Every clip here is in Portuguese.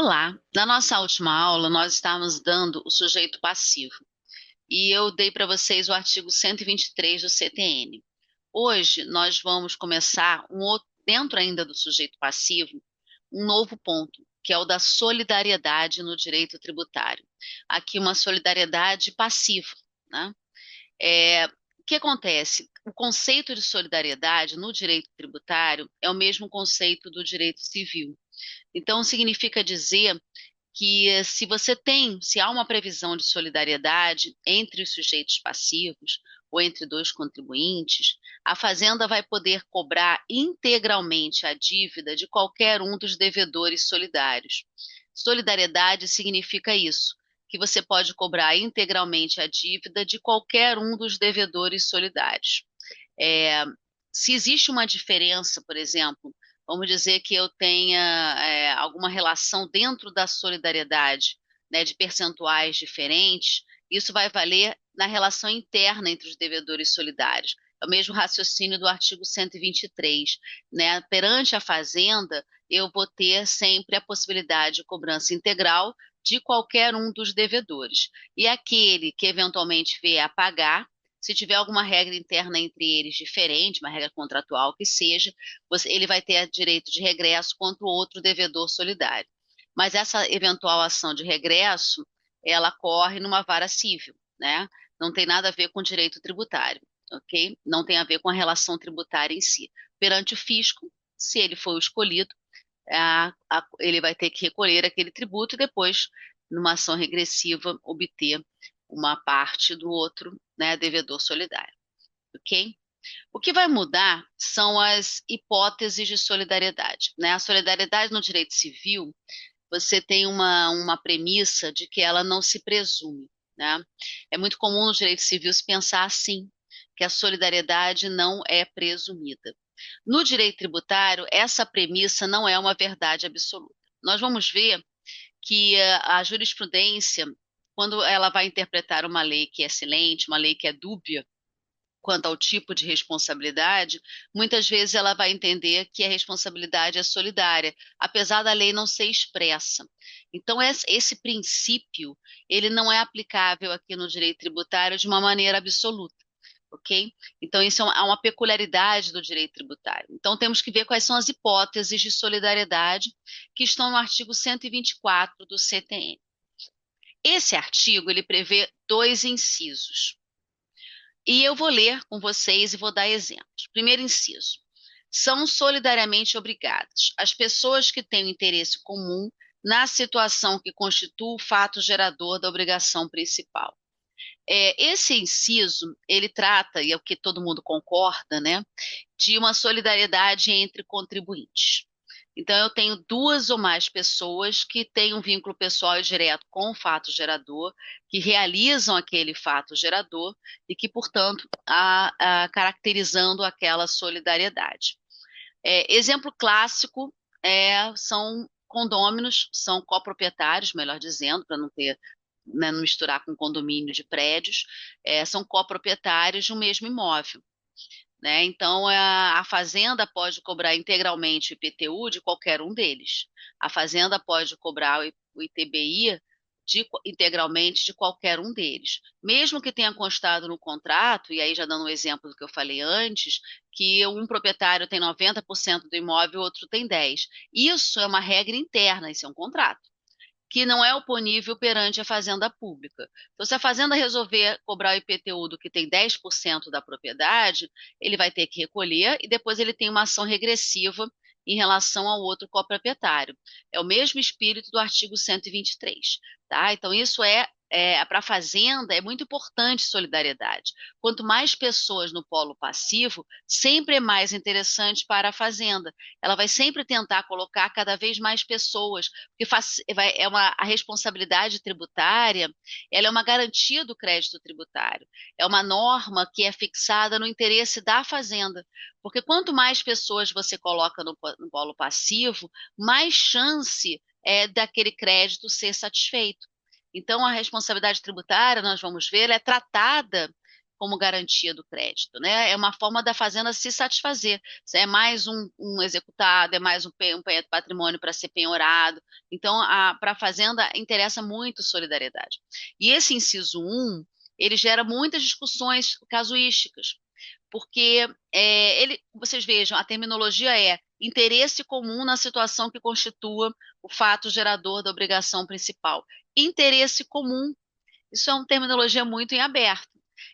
Olá! Na nossa última aula, nós estávamos dando o sujeito passivo e eu dei para vocês o artigo 123 do CTN. Hoje, nós vamos começar dentro ainda do sujeito passivo, um novo ponto, que é o da solidariedade no direito tributário. Aqui, uma solidariedade passiva, né? O que acontece? O conceito de solidariedade no direito tributário é o mesmo conceito do direito civil. Então, significa dizer que se há uma previsão de solidariedade entre os sujeitos passivos ou entre dois contribuintes, a Fazenda vai poder cobrar integralmente a dívida de qualquer um dos devedores solidários. Solidariedade significa isso, que você pode cobrar integralmente a dívida de qualquer um dos devedores solidários. É, Se existe uma diferença, por exemplo, vamos dizer que eu tenha alguma relação dentro da solidariedade, né, de percentuais diferentes, isso vai valer na relação interna entre os devedores solidários. É o mesmo raciocínio do artigo 123, né? Perante a Fazenda, eu vou ter sempre a possibilidade de cobrança integral de qualquer um dos devedores. E aquele que eventualmente vier a pagar, se tiver alguma regra interna entre eles diferente, uma regra contratual que seja, ele vai ter direito de regresso contra o outro devedor solidário. Mas essa eventual ação de regresso, ela corre numa vara civil, né? Não tem nada a ver com direito tributário, ok? Não tem a ver com a relação tributária em si. Perante o fisco, se ele for o escolhido, ele vai ter que recolher aquele tributo e depois, numa ação regressiva, obter uma parte do outro, né, devedor solidário, ok? O que vai mudar são as hipóteses de solidariedade, né? A solidariedade no direito civil, você tem uma premissa de que ela não se presume, né? É muito comum no direito civil se pensar assim, que a solidariedade não é presumida. No direito tributário, essa premissa não é uma verdade absoluta. Nós vamos ver que a jurisprudência, quando ela vai interpretar uma lei que é silente, uma lei que é dúbia quanto ao tipo de responsabilidade, muitas vezes ela vai entender que a responsabilidade é solidária, apesar da lei não ser expressa. Então, esse princípio, ele não é aplicável aqui no direito tributário de uma maneira absoluta. Ok? Então, isso é uma peculiaridade do direito tributário. Então, temos que ver quais são as hipóteses de solidariedade que estão no artigo 124 do CTN. Esse artigo, ele prevê dois incisos. E eu vou ler com vocês e vou dar exemplos. Primeiro inciso. São solidariamente obrigadas as pessoas que têm o interesse comum na situação que constitua o fato gerador da obrigação principal. Esse inciso, ele trata, e é o que todo mundo concorda, né, de uma solidariedade entre contribuintes. Então, eu tenho duas ou mais pessoas que têm um vínculo pessoal e direto com o fato gerador, que realizam aquele fato gerador e que, portanto, caracterizando aquela solidariedade. Exemplo clássico são condôminos, são coproprietários, melhor dizendo, para não ter, né, não misturar com condomínio de prédios, são coproprietários de um mesmo imóvel, né? Então, a Fazenda pode cobrar integralmente o IPTU de qualquer um deles. A Fazenda pode cobrar o ITBI integralmente de qualquer um deles. Mesmo que tenha constado no contrato, e aí já dando um exemplo do que eu falei antes, que um proprietário tem 90% do imóvel, o outro tem 10%. Isso é uma regra interna, isso é um contrato que não é oponível perante a fazenda pública. Então, se a fazenda resolver cobrar o IPTU do que tem 10% da propriedade, ele vai ter que recolher e depois ele tem uma ação regressiva em relação ao outro coproprietário. É o mesmo espírito do artigo 123, tá? Então, isso para a fazenda é muito importante solidariedade. Quanto mais pessoas no polo passivo, sempre é mais interessante para a fazenda. Ela vai sempre tentar colocar cada vez mais pessoas, porque a responsabilidade tributária, ela é uma garantia do crédito tributário. É uma norma que é fixada no interesse da fazenda. Porque quanto mais pessoas você coloca no polo passivo, mais chance é daquele crédito ser satisfeito. Então, a responsabilidade tributária, nós vamos ver, ela é tratada como garantia do crédito, né? É uma forma da fazenda se satisfazer. É mais um executado, é mais um patrimônio para ser penhorado. Então, para a fazenda interessa muito solidariedade. E esse inciso 1, ele gera muitas discussões casuísticas, porque vocês vejam, a terminologia é interesse comum na situação que constitua o fato gerador da obrigação principal. Interesse comum, isso é uma terminologia muito em aberto.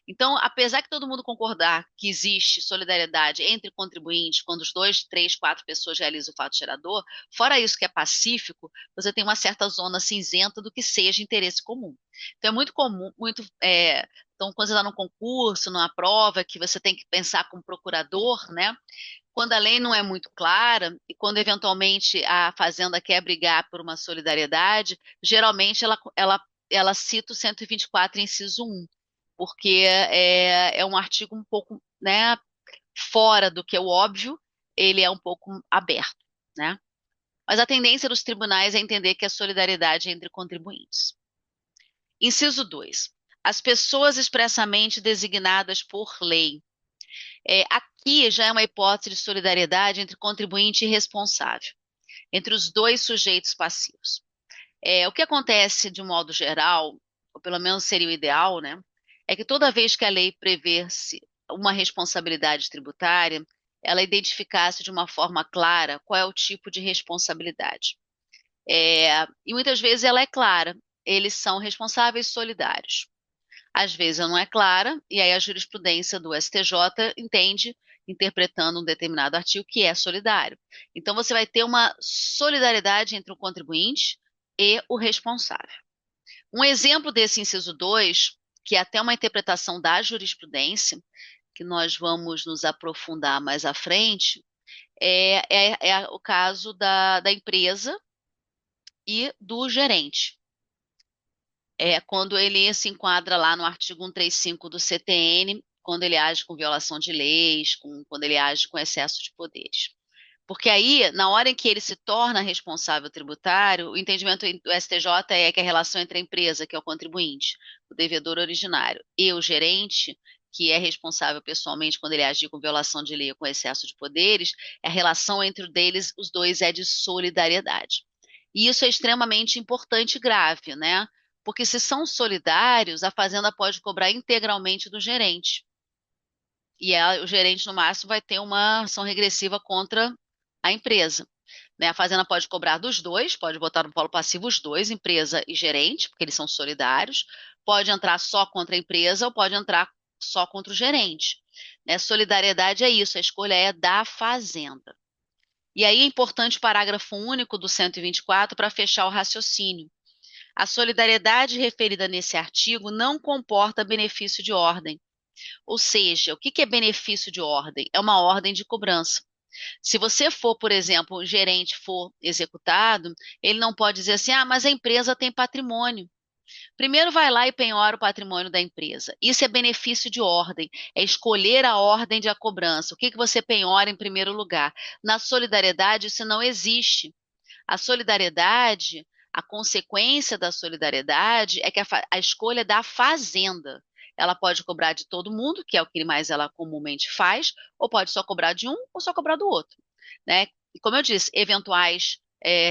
Então, apesar que todo mundo concordar que existe solidariedade entre contribuintes, quando os dois, três, quatro pessoas realizam o fato gerador, fora isso que é pacífico, você tem uma certa zona cinzenta do que seja interesse comum. Então, é muito comum, então, quando você está num concurso, numa prova, que você tem que pensar como procurador, né? Quando a lei não é muito clara e quando eventualmente a fazenda quer brigar por uma solidariedade, geralmente ela cita o 124, inciso 1, porque é um artigo um pouco, né, fora do que é o óbvio, ele é um pouco aberto, né? Mas a tendência dos tribunais é entender que a solidariedade é entre contribuintes. Inciso 2. As pessoas expressamente designadas por lei. Aqui já é uma hipótese de solidariedade entre contribuinte e responsável, entre os dois sujeitos passivos. O que acontece de um modo geral, ou pelo menos seria o ideal, né, é que toda vez que a lei prevê uma responsabilidade tributária, ela identificasse de uma forma clara qual é o tipo de responsabilidade. E muitas vezes ela é clara, eles são responsáveis solidários. Às vezes ela não é clara, e aí a jurisprudência do STJ entende, interpretando um determinado artigo, que é solidário. Então você vai ter uma solidariedade entre o contribuinte e o responsável. Um exemplo desse inciso 2, que é até uma interpretação da jurisprudência, que nós vamos nos aprofundar mais à frente, é o caso da empresa e do gerente. Quando ele se enquadra lá no artigo 135 do CTN, quando ele age com violação de leis, quando ele age com excesso de poderes. Porque aí, na hora em que ele se torna responsável tributário, o entendimento do STJ é que a relação entre a empresa, que é o contribuinte, o devedor originário, e o gerente, que é responsável pessoalmente quando ele agir com violação de lei ou com excesso de poderes, a relação entre os dois é de solidariedade. E isso é extremamente importante e grave, né? Porque se são solidários, a fazenda pode cobrar integralmente do gerente. E o gerente, no máximo, vai ter uma ação regressiva contra a empresa. Né? A fazenda pode cobrar dos dois, pode botar no polo passivo os dois, empresa e gerente, porque eles são solidários. Pode entrar só contra a empresa ou pode entrar só contra o gerente. Né? Solidariedade é isso, a escolha é da fazenda. E aí é importante o parágrafo único do 124 para fechar o raciocínio. A solidariedade referida nesse artigo não comporta benefício de ordem. Ou seja, o que é benefício de ordem? É uma ordem de cobrança. Se você for, por exemplo, o gerente for executado, ele não pode dizer assim, mas a empresa tem patrimônio. Primeiro vai lá e penhora o patrimônio da empresa. Isso é benefício de ordem, é escolher a ordem de a cobrança. O que você penhora em primeiro lugar? Na solidariedade, isso não existe. A solidariedade, a consequência da solidariedade é que a escolha da fazenda. Ela pode cobrar de todo mundo, que é o que mais ela comumente faz, ou pode só cobrar de um ou só cobrar do outro. Né? E como eu disse, eventuais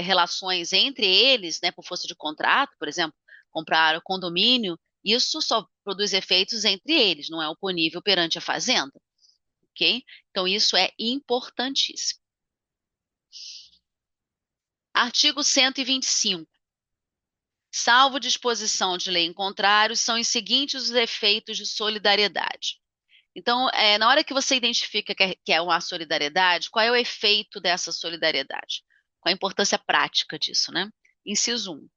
relações entre eles, né, por força de contrato, por exemplo, comprar o condomínio, isso só produz efeitos entre eles, não é oponível perante a fazenda. Ok? Então, isso é importantíssimo. Artigo 125. Salvo disposição de lei em contrário, são os seguintes os efeitos de solidariedade. Então, na hora que você identifica que é uma solidariedade, qual é o efeito dessa solidariedade? Qual a importância prática disso, né? Inciso 1.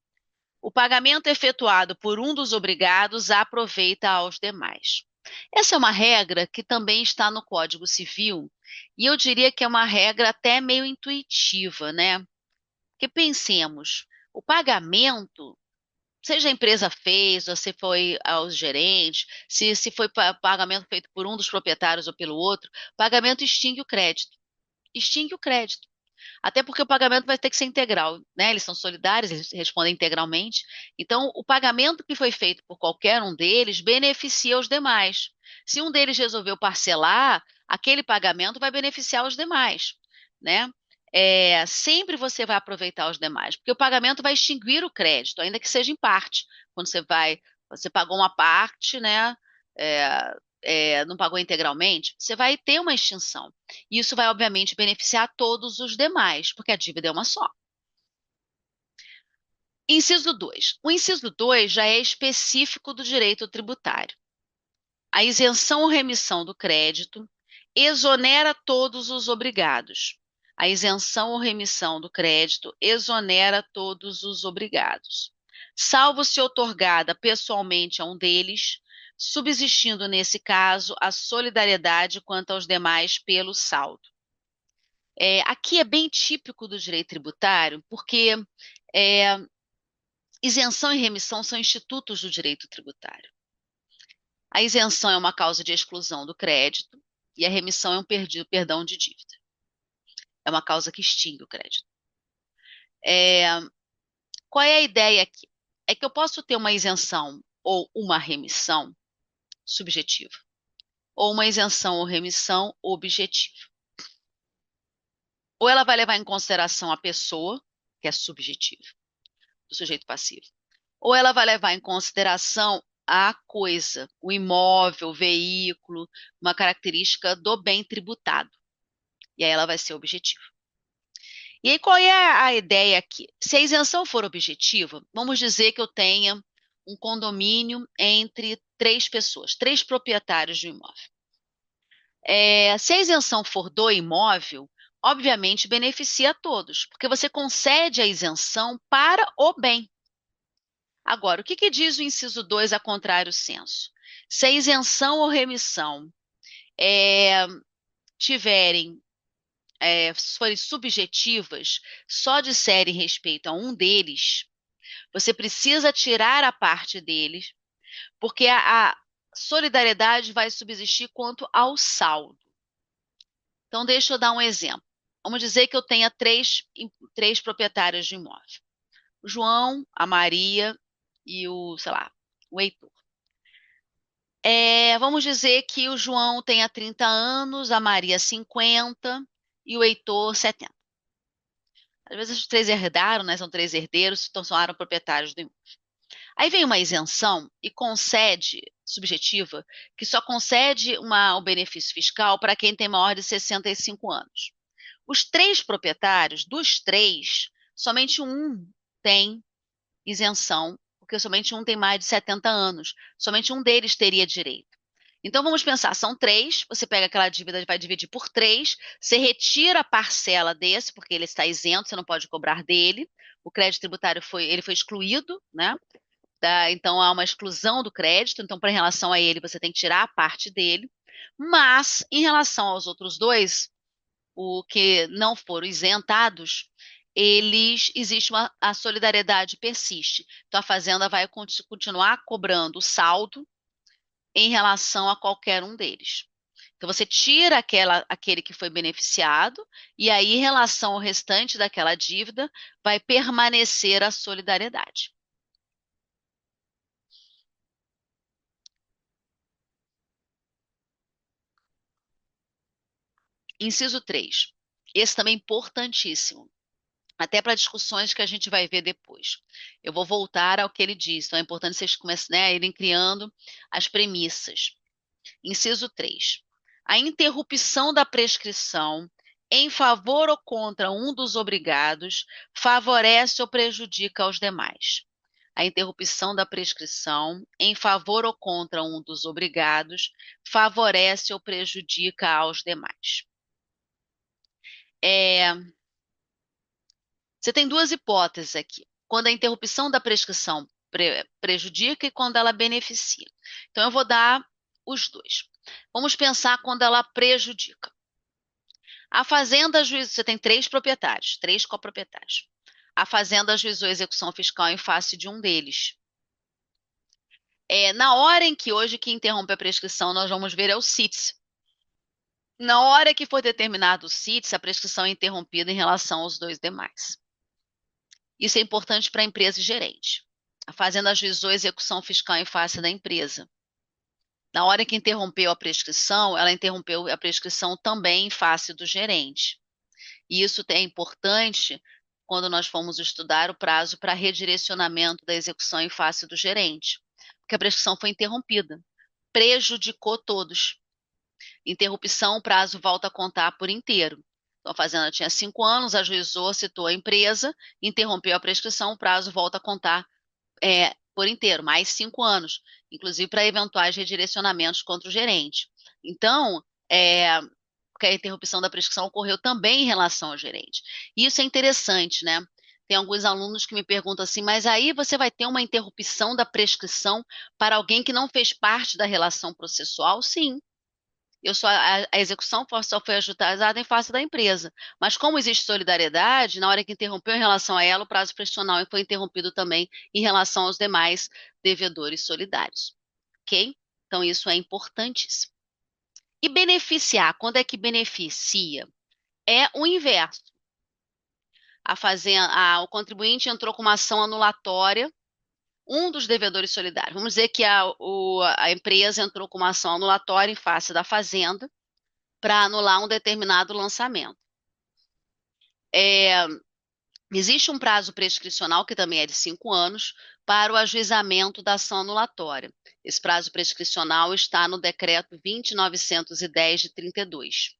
O pagamento efetuado por um dos obrigados aproveita aos demais. Essa é uma regra que também está no Código Civil, e eu diria que é uma regra até meio intuitiva, né? Porque pensemos, o pagamento, seja a empresa fez, ou se foi aos gerentes, se foi pagamento feito por um dos proprietários ou pelo outro, pagamento extingue o crédito. Extingue o crédito. Até porque o pagamento vai ter que ser integral, né? Eles são solidários, eles respondem integralmente. Então, o pagamento que foi feito por qualquer um deles beneficia os demais. Se um deles resolveu parcelar, aquele pagamento vai beneficiar os demais, né? Sempre você vai aproveitar os demais, porque o pagamento vai extinguir o crédito, ainda que seja em parte. Quando você pagou uma parte, né? É, não pagou integralmente, você vai ter uma extinção. E isso vai, obviamente, beneficiar todos os demais, porque a dívida é uma só. Inciso 2. O inciso 2 já é específico do direito tributário. A isenção ou remissão do crédito exonera todos os obrigados. A isenção ou remissão do crédito exonera todos os obrigados, salvo se outorgada pessoalmente a um deles, subsistindo nesse caso a solidariedade quanto aos demais pelo saldo. Aqui é bem típico do direito tributário, porque é, isenção e remissão são institutos do direito tributário. A isenção é uma causa de exclusão do crédito e a remissão é um perdão de dívida. É uma causa que extingue o crédito. Qual é a ideia aqui? É que eu posso ter uma isenção ou uma remissão subjetiva, ou uma isenção ou remissão objetiva. Ou ela vai levar em consideração a pessoa, que é subjetiva, do sujeito passivo, ou ela vai levar em consideração a coisa, o imóvel, o veículo, uma característica do bem tributado. E aí ela vai ser objetiva. E aí qual é a ideia aqui? Se a isenção for objetiva, vamos dizer que eu tenha um condomínio entre 3 pessoas, 3 proprietários de um imóvel. Se a isenção for do imóvel, obviamente beneficia a todos, porque você concede a isenção para o bem. Agora, o que diz o inciso 2 a contrário senso? Se a isenção ou remissão tiverem, forem subjetivas, só disserem respeito a um deles, você precisa tirar a parte deles, porque a solidariedade vai subsistir quanto ao saldo. Então, deixa eu dar um exemplo. Vamos dizer que eu tenha três proprietários de imóvel. O João, a Maria e sei lá, o Heitor. Vamos dizer que o João tenha 30 anos, a Maria 50 e o Heitor 70. Às vezes os 3 herdaram, né? São 3 herdeiros, então são proprietários do imóvel. Aí vem uma isenção e concede, subjetiva, que só concede o benefício fiscal para quem tem maior de 65 anos. Os 3 proprietários, dos 3, somente um tem isenção, porque somente um tem mais de 70 anos. Somente um deles teria direito. Então vamos pensar, são 3, você pega aquela dívida e vai dividir por 3, você retira a parcela desse, porque ele está isento, você não pode cobrar dele. O crédito tributário foi excluído, né? Então há uma exclusão do crédito, então para relação a ele você tem que tirar a parte dele. Mas em relação aos outros 2, o que não foram isentados, a solidariedade persiste. Então a fazenda vai continuar cobrando o saldo em relação a qualquer um deles. Então você tira aquele que foi beneficiado e aí em relação ao restante daquela dívida vai permanecer a solidariedade. Inciso 3. Esse também é importantíssimo, até para discussões que a gente vai ver depois. Eu vou voltar ao que ele diz, então é importante vocês comecem, né, irem criando as premissas. Inciso 3. A interrupção da prescrição em favor ou contra um dos obrigados favorece ou prejudica aos demais. A interrupção da prescrição em favor ou contra um dos obrigados favorece ou prejudica aos demais. Você tem 2 hipóteses aqui. Quando a interrupção da prescrição prejudica e quando ela beneficia. Então, eu vou dar os 2. Vamos pensar quando ela prejudica. A fazenda ajuizou, você tem 3 proprietários, 3 coproprietários. A fazenda ajuizou a execução fiscal em face de um deles. Na hora em que hoje que interrompe a prescrição, nós vamos ver é o CITES. Na hora que for determinado o CITES, a prescrição é interrompida em relação aos dois demais. Isso é importante para a empresa e gerente. A Fazenda ajuizou a execução fiscal em face da empresa. Na hora que interrompeu a prescrição, ela interrompeu a prescrição também em face do gerente. E isso é importante quando nós formos estudar o prazo para redirecionamento da execução em face do gerente, porque a prescrição foi interrompida, prejudicou todos. Interrupção, o prazo volta a contar por inteiro. Então, a Fazenda tinha 5 anos, ajuizou, citou a empresa, interrompeu a prescrição, o prazo volta a contar por inteiro, mais 5 anos, inclusive para eventuais redirecionamentos contra o gerente. Então, porque a interrupção da prescrição ocorreu também em relação ao gerente. E isso é interessante, né? Tem alguns alunos que me perguntam assim, mas aí você vai ter uma interrupção da prescrição para alguém que não fez parte da relação processual? Sim. A execução só foi ajuizada em face da empresa. Mas como existe solidariedade, na hora que interrompeu em relação a ela, o prazo prescricional foi interrompido também em relação aos demais devedores solidários. Ok? Então, isso é importantíssimo. E beneficiar, quando é que beneficia? É o inverso. O contribuinte entrou com uma ação anulatória, um dos devedores solidários. Vamos dizer que a empresa entrou com uma ação anulatória em face da fazenda para anular um determinado lançamento. Existe um prazo prescricional, que também é de 5 anos, para o ajuizamento da ação anulatória. Esse prazo prescricional está no decreto 20.910 de 32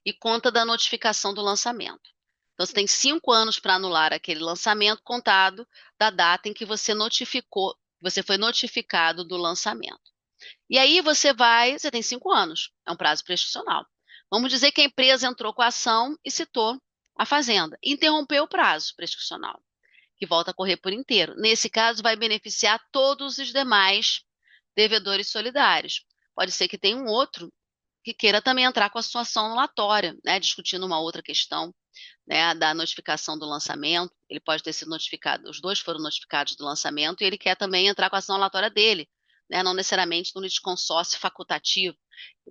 e conta da notificação do lançamento. Então, você tem 5 anos para anular aquele lançamento, contado da data em que você foi notificado do lançamento. E aí você tem 5 anos, é um prazo prescricional. Vamos dizer que a empresa entrou com a ação e citou a fazenda, interrompeu o prazo prescricional, que volta a correr por inteiro. Nesse caso, vai beneficiar todos os demais devedores solidários. Pode ser que tenha um outro que queira também entrar com a sua ação anulatória, né, discutindo uma outra questão, né, da notificação do lançamento. Ele pode ter sido notificado, os dois foram notificados do lançamento, e ele quer também entrar com a ação anulatória dele, né, não necessariamente no litisconsórcio facultativo,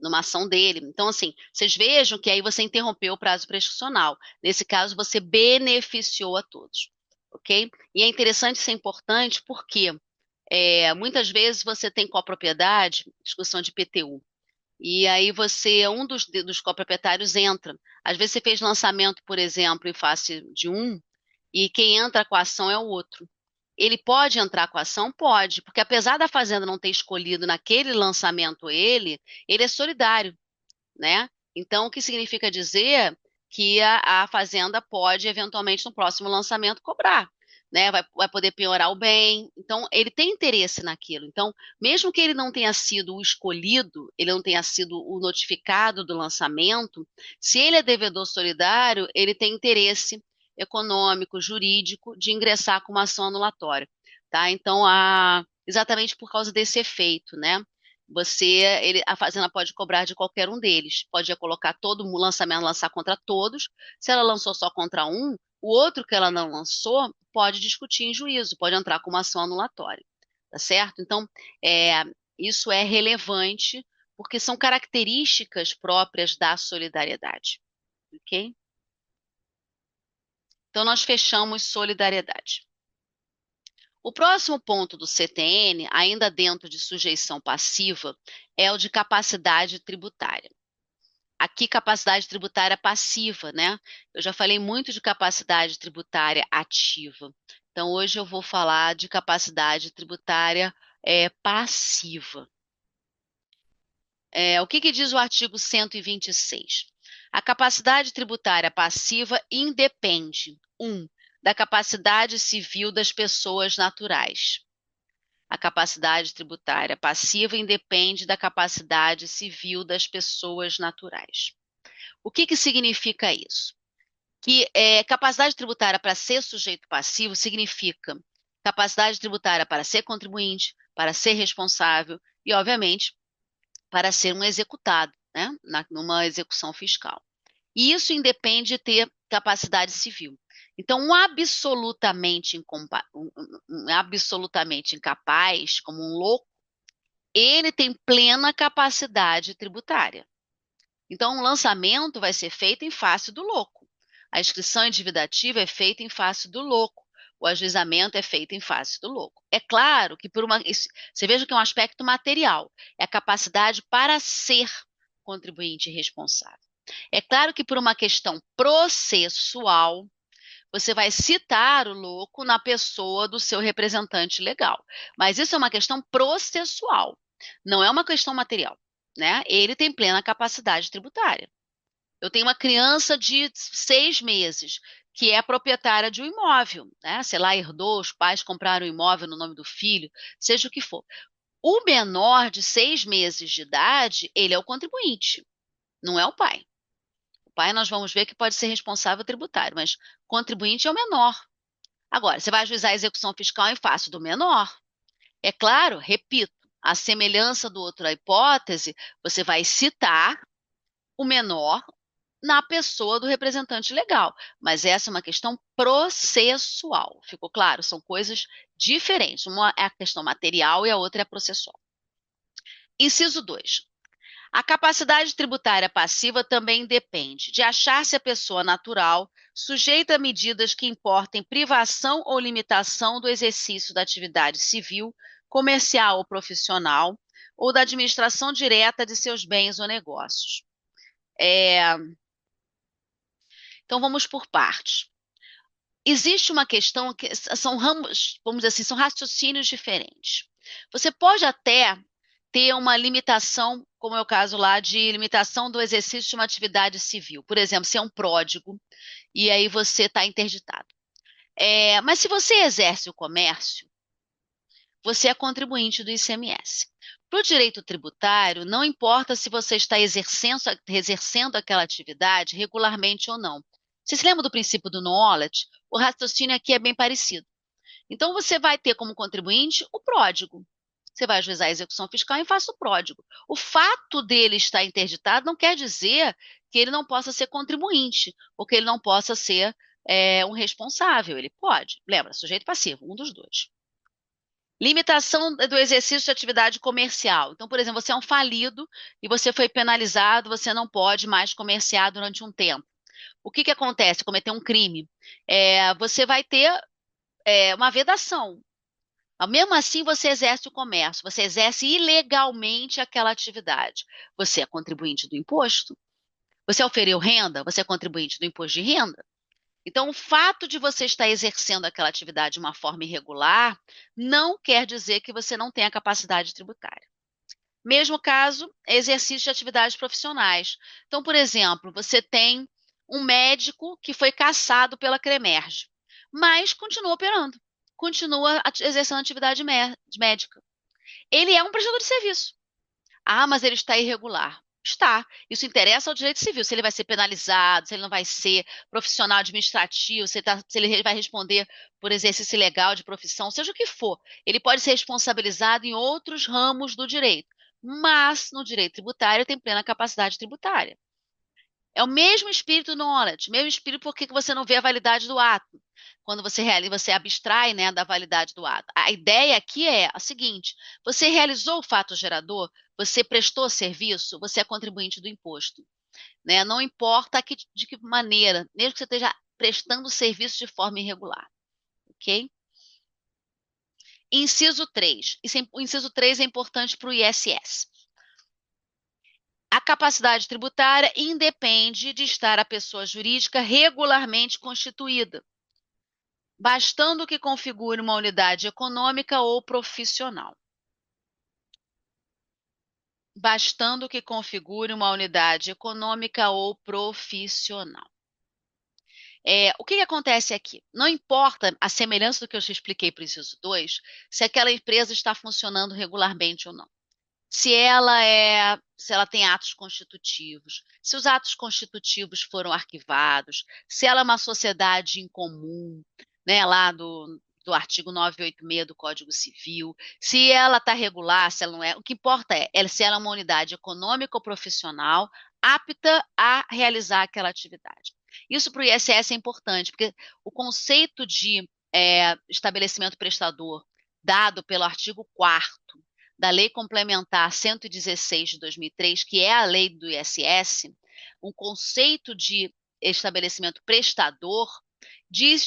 numa ação dele. Então, assim, vocês vejam que aí você interrompeu o prazo prescricional. Nesse caso, você beneficiou a todos, ok? E é interessante, isso é importante, porque muitas vezes você tem copropriedade, discussão de PTU, e aí um dos coproprietários entra. Às vezes você fez lançamento, por exemplo, em face de um, e quem entra com a ação é o outro. Ele pode entrar com a ação? Pode, porque apesar da fazenda não ter escolhido naquele lançamento ele é solidário, né? Então, o que significa dizer que a fazenda pode, eventualmente, no próximo lançamento, cobrar, né? Vai poder penhorar o bem. Então, ele tem interesse naquilo. Então, mesmo que ele não tenha sido o escolhido, ele não tenha sido o notificado do lançamento, se ele é devedor solidário, ele tem interesse econômico, jurídico, de ingressar com uma ação anulatória, tá? Então, exatamente por causa desse efeito, né? A fazenda pode cobrar de qualquer um deles. Pode colocar todo o lançamento, lançar contra todos. Se ela lançou só contra um, o outro que ela não lançou pode discutir em juízo, pode entrar com uma ação anulatória, tá certo? Então, é, isso é relevante porque são características próprias da solidariedade, ok? Então, nós fechamos solidariedade. O próximo ponto do CTN, ainda dentro de sujeição passiva, é o de capacidade tributária. Aqui, capacidade tributária passiva, né? Eu já falei muito de capacidade tributária ativa. Então, hoje eu vou falar de capacidade tributária passiva. O que diz o artigo 126? A capacidade tributária passiva independe, da capacidade civil das pessoas naturais. A capacidade tributária passiva independe da capacidade civil das pessoas naturais. O que significa isso? Que capacidade tributária para ser sujeito passivo significa capacidade tributária para ser contribuinte, para ser responsável e, obviamente, para ser um executado, né, numa execução fiscal. E isso independe de ter capacidade civil. Então, absolutamente incapaz, como um louco, ele tem plena capacidade tributária. Então, o lançamento vai ser feito em face do louco. A inscrição endividativa é feita em face do louco. O ajuizamento é feito em face do louco. É claro que você veja que é um aspecto material, é a capacidade para ser contribuinte responsável. É claro que por uma questão processual, você vai citar o louco na pessoa do seu representante legal. Mas isso é uma questão processual, não é uma questão material, né? Ele tem plena capacidade tributária. Eu tenho uma criança de 6 meses que é proprietária de um imóvel, né? Sei lá, herdou, os pais compraram um imóvel no nome do filho, seja o que for. O menor de 6 meses de idade, ele é o contribuinte, não é o pai. O pai nós vamos ver que pode ser responsável tributário, mas contribuinte é o menor. Agora, você vai ajuizar a execução fiscal em face do menor. É claro, repito, a semelhança do outro, a hipótese, você vai citar o menor na pessoa do representante legal. Mas essa é uma questão processual. Ficou claro? São coisas diferentes. Uma é a questão material e a outra é a processual. Inciso 2. A capacidade tributária passiva também depende de achar-se a pessoa natural sujeita a medidas que importem privação ou limitação do exercício da atividade civil, comercial ou profissional, ou da administração direta de seus bens ou negócios. Então, vamos por partes. Existe uma questão que são ramos, vamos dizer assim, são raciocínios diferentes. Você pode até ter uma limitação, como é o caso lá de limitação do exercício de uma atividade civil. Por exemplo, se é um pródigo e aí você está interditado. Mas se você exerce o comércio, você é contribuinte do ICMS. Para o direito tributário, não importa se você está exercendo aquela atividade regularmente ou não. Você se lembra do princípio do knowledge? O raciocínio aqui é bem parecido. Então, você vai ter como contribuinte o pródigo. Você vai ajuizar a execução fiscal em face do pródigo. O fato dele estar interditado não quer dizer que ele não possa ser contribuinte, ou que ele não possa ser um responsável. Ele pode. Lembra, sujeito passivo, um dos dois. Limitação do exercício de atividade comercial. Então, por exemplo, você é um falido e você foi penalizado, você não pode mais comerciar durante um tempo. O que acontece? Cometer um crime. Você vai ter uma vedação. Mesmo assim, você exerce o comércio, você exerce ilegalmente aquela atividade. Você é contribuinte do imposto. Você oferiu renda, você é contribuinte do imposto de renda. Então, o fato de você estar exercendo aquela atividade de uma forma irregular não quer dizer que você não tenha capacidade tributária. Mesmo caso, exercício de atividades profissionais. Então, por exemplo, você tem um médico que foi cassado pela CREMERGE, mas continua operando, continua exercendo atividade médica. Ele é um prestador de serviço. Ah, mas ele está irregular. Está. Isso interessa ao direito civil. Se ele vai ser penalizado, se ele não vai ser profissional administrativo, se ele vai responder por exercício ilegal de profissão, seja o que for. Ele pode ser responsabilizado em outros ramos do direito. Mas no direito tributário tem plena capacidade tributária. É o mesmo espírito do knowledge, mesmo espírito porque você não vê a validade do ato. Quando você realiza, você abstrai, né, da validade do ato. A ideia aqui é a seguinte: você realizou o fato gerador, você prestou serviço, você é contribuinte do imposto. Né? Não importa de que maneira, mesmo que você esteja prestando serviço de forma irregular. Ok? Inciso 3. O inciso 3 é importante para o ISS. A capacidade tributária independe de estar a pessoa jurídica regularmente constituída, bastando que configure uma unidade econômica ou profissional. Bastando que configure uma unidade econômica ou profissional. O que acontece aqui? Não importa a semelhança do que eu te expliquei para o inciso 2, se aquela empresa está funcionando regularmente ou não. Se ela tem atos constitutivos, se os atos constitutivos foram arquivados, se ela é uma sociedade em comum, né, lá do artigo 986 do Código Civil, se ela está regular, se ela não é. O que importa é se ela é uma unidade econômica ou profissional apta a realizar aquela atividade. Isso para o ISS é importante, porque o conceito de estabelecimento prestador dado pelo artigo 4º da Lei Complementar 116 de 2003, que é a lei do ISS, um conceito de estabelecimento prestador,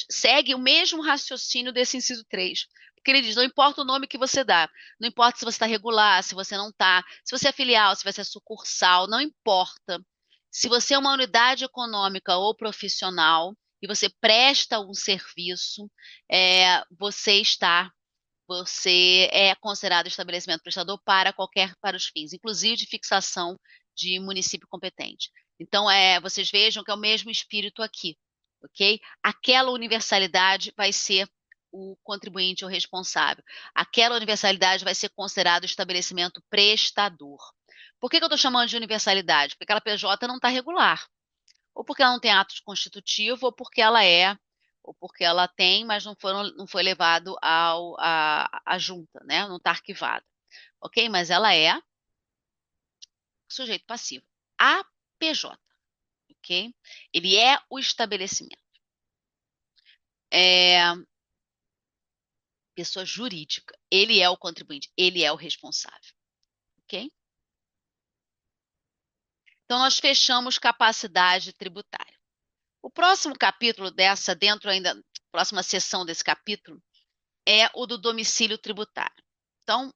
segue o mesmo raciocínio desse inciso 3. Porque ele diz, não importa o nome que você dá, não importa se você está regular, se você não está, se você é filial, se você é sucursal, não importa. Se você é uma unidade econômica ou profissional e você presta um serviço, você é considerado estabelecimento prestador para os fins, inclusive de fixação de município competente. Então, vocês vejam que é o mesmo espírito aqui, ok? Aquela universalidade vai ser o contribuinte ou responsável. Aquela universalidade vai ser considerado estabelecimento prestador. Por que eu estou chamando de universalidade? Porque aquela PJ não está regular, ou porque ela não tem ato constitutivo, ou porque ela tem, mas não foi levado à junta, né? Não está arquivado. Ok? Mas ela é sujeito passivo. A PJ, ok? Ele é o estabelecimento. Pessoa jurídica. Ele é o contribuinte, ele é o responsável. Ok? Então, nós fechamos capacidade tributária. O próximo capítulo próxima seção desse capítulo, é o do domicílio tributário. Então,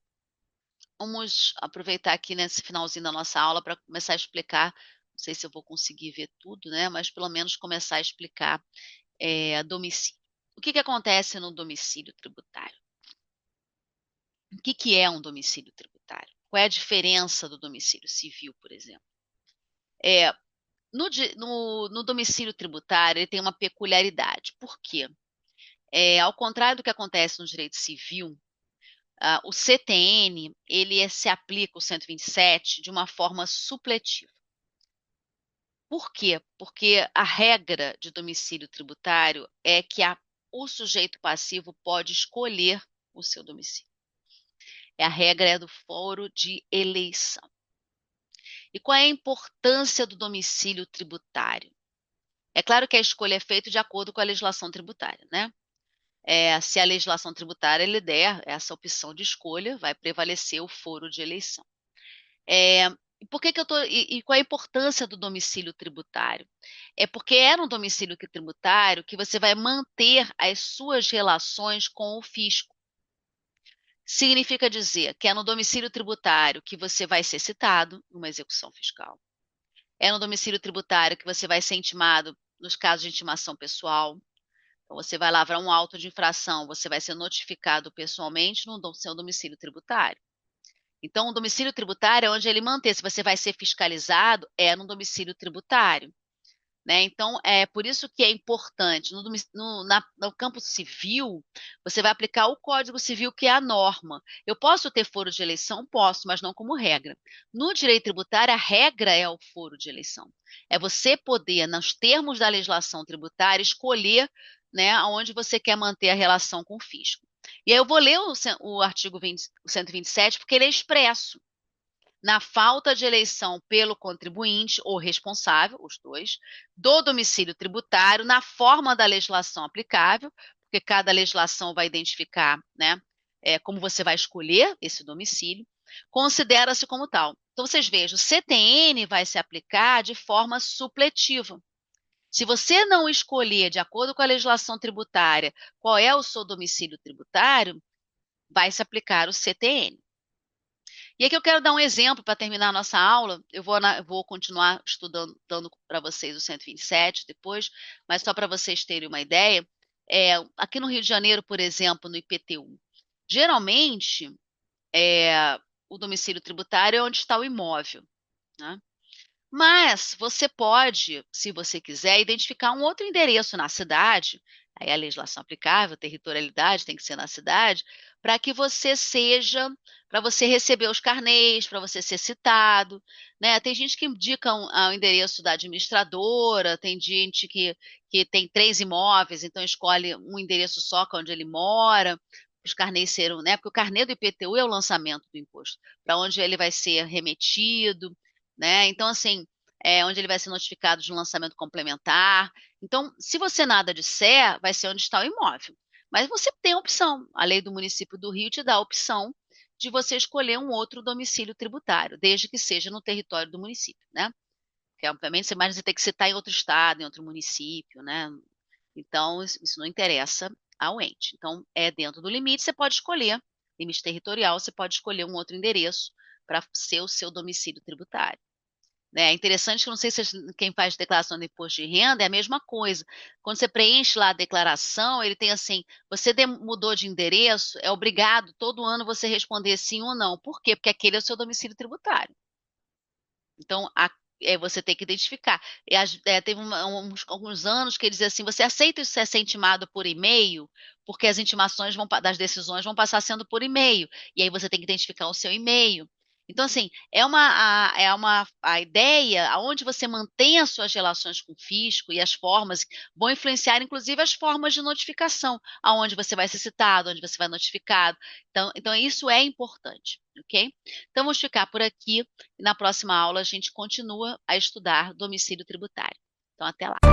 vamos aproveitar aqui nesse finalzinho da nossa aula para começar a explicar, não sei se eu vou conseguir ver tudo, né? Mas pelo menos começar a explicar domicílio. O que acontece no domicílio tributário? O que é um domicílio tributário? Qual é a diferença do domicílio civil, por exemplo? No domicílio tributário, ele tem uma peculiaridade. Por quê? Ao contrário do que acontece no direito civil, o CTN, ele se aplica o 127 de uma forma supletiva. Por quê? Porque a regra de domicílio tributário é que o sujeito passivo pode escolher o seu domicílio. A regra é do foro de eleição. E qual é a importância do domicílio tributário? É claro que a escolha é feita de acordo com a legislação tributária, né? Se a legislação tributária lhe der essa opção de escolha, vai prevalecer o foro de eleição. E qual a importância do domicílio tributário? É porque é no domicílio tributário que você vai manter as suas relações com o fisco. Significa dizer que é no domicílio tributário que você vai ser citado numa execução fiscal. É no domicílio tributário que você vai ser intimado nos casos de intimação pessoal. Então, você vai lavrar um auto de infração, você vai ser notificado pessoalmente no seu domicílio tributário. Então, o domicílio tributário é onde ele mantém. Se você vai ser fiscalizado, é no domicílio tributário. Né? Então, é por isso que é importante. No campo civil, você vai aplicar o Código Civil, que é a norma. Eu posso ter foro de eleição? Posso, mas não como regra. No direito tributário, a regra é o foro de eleição. É você poder, nos termos da legislação tributária, escolher, né, onde você quer manter a relação com o fisco. E aí eu vou ler o artigo 127, porque ele é expresso. Na falta de eleição pelo contribuinte ou responsável, os dois, do domicílio tributário, na forma da legislação aplicável, porque cada legislação vai identificar, né, como você vai escolher esse domicílio, considera-se como tal. Então, vocês vejam, o CTN vai se aplicar de forma supletiva. Se você não escolher, de acordo com a legislação tributária, qual é o seu domicílio tributário, vai se aplicar o CTN. E aqui eu quero dar um exemplo para terminar a nossa aula. Eu vou continuar estudando, dando para vocês o 127 depois, mas só para vocês terem uma ideia. Aqui no Rio de Janeiro, por exemplo, no IPTU, geralmente o domicílio tributário é onde está o imóvel, né? Mas você pode, se você quiser, identificar um outro endereço na cidade, aí a legislação aplicável, territorialidade tem que ser na cidade, para você receber os carnês, para você ser citado, né? Tem gente que indica o endereço da administradora, tem gente que tem 3 imóveis, então escolhe um endereço só, que é onde ele mora, os carnês serão, né? Porque o carnê do IPTU é o lançamento do imposto, para onde ele vai ser remetido, né? Então, assim, onde ele vai ser notificado de um lançamento complementar. Então, se você nada disser, vai ser onde está o imóvel. Mas você tem a opção. A lei do município do Rio te dá a opção de você escolher um outro domicílio tributário, desde que seja no território do município, né? Porque, obviamente, você imagina você ter que citar em outro estado, em outro município, né? Então, isso não interessa ao ente. Então, é dentro do limite, você pode escolher, limite territorial, você pode escolher um outro endereço para ser o seu domicílio tributário. Né? É interessante que eu não sei se quem faz declaração de imposto de renda é a mesma coisa. Quando você preenche lá a declaração, ele tem assim, você mudou de endereço, é obrigado todo ano você responder sim ou não. Por quê? Porque aquele é o seu domicílio tributário. Então, você tem que identificar. Teve alguns anos que ele dizia assim, você aceita ser intimado por e-mail? Porque as intimações das decisões vão passar sendo por e-mail. E aí você tem que identificar o seu e-mail. Então, assim, a ideia aonde você mantém as suas relações com o fisco e as formas vão influenciar, inclusive, as formas de notificação, aonde você vai ser citado, onde você vai notificado. Então isso é importante, ok? Então, vamos ficar por aqui. E na próxima aula a gente continua a estudar domicílio tributário. Então, até lá.